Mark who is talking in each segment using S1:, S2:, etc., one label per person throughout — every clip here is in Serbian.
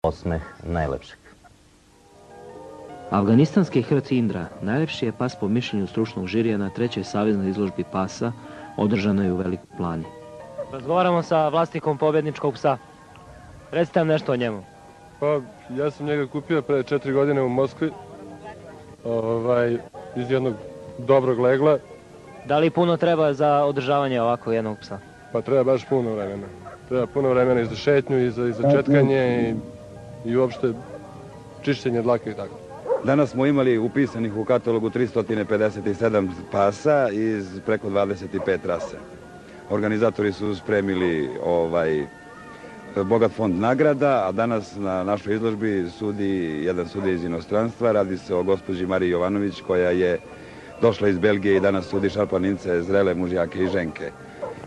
S1: osmeh najlepšeg.
S2: Afganistanski Hrc Indra najlepši je pas po mišljenju stručnog žirija na 3. saveznoj izložbi pasa održanoj u Velikoj Plani.
S3: Razgovaramo sa vlasnikom pobjedničkog psa. Recite nam nešto o njemu.
S4: Pa, ja sam njega kupio pre 4 godine u Moskvi. Iz jednog dobrog legla.
S3: Da li puno treba za održavanje ovako jednog psa?
S4: Pa treba baš puno vremena. Treba puno vremena i za šetnju, i za četkanje, i uopšte čišćenje dlake i tako.
S5: Danas smo imali upisanih u katalogu 357 pasa iz preko 25 rase. Organizatori su spremili bogat fond nagrada, a danas na našoj izložbi sudi jedan sudija iz inostranstva. Radi se o gospođi Mariji Jovanović, koja je došla iz Belgije i danas sudi šarplanince, zrele mužjake i ženke.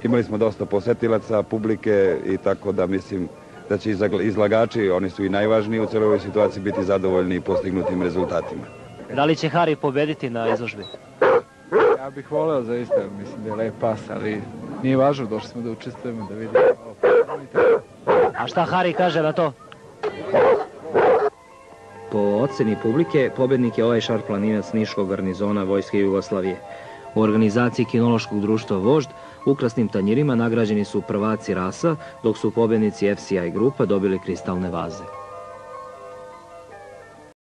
S5: Imali smo dosta posetilaca, publike, i tako da mislim da će izlagači, oni su i najvažniji u celoj ovoj situaciji, biti zadovoljni postignutim rezultatima.
S3: Da li će Hari pobediti na izložbi?
S6: Ja bih voleo zaista, mislim da je lep pas, ali nije važno, došli smo da učestvujemo, da vidimo.
S3: A šta Hari kaže na to?
S2: Po oceni publike, pobednik je ovaj šarplaninac Niškog garnizona Vojske Jugoslavije. U organizaciji Kinološkog društva Vožd ukrasnim tanjirima nagrađeni su prvaci rasa, dok su pobednici FCI grupa dobili kristalne vaze.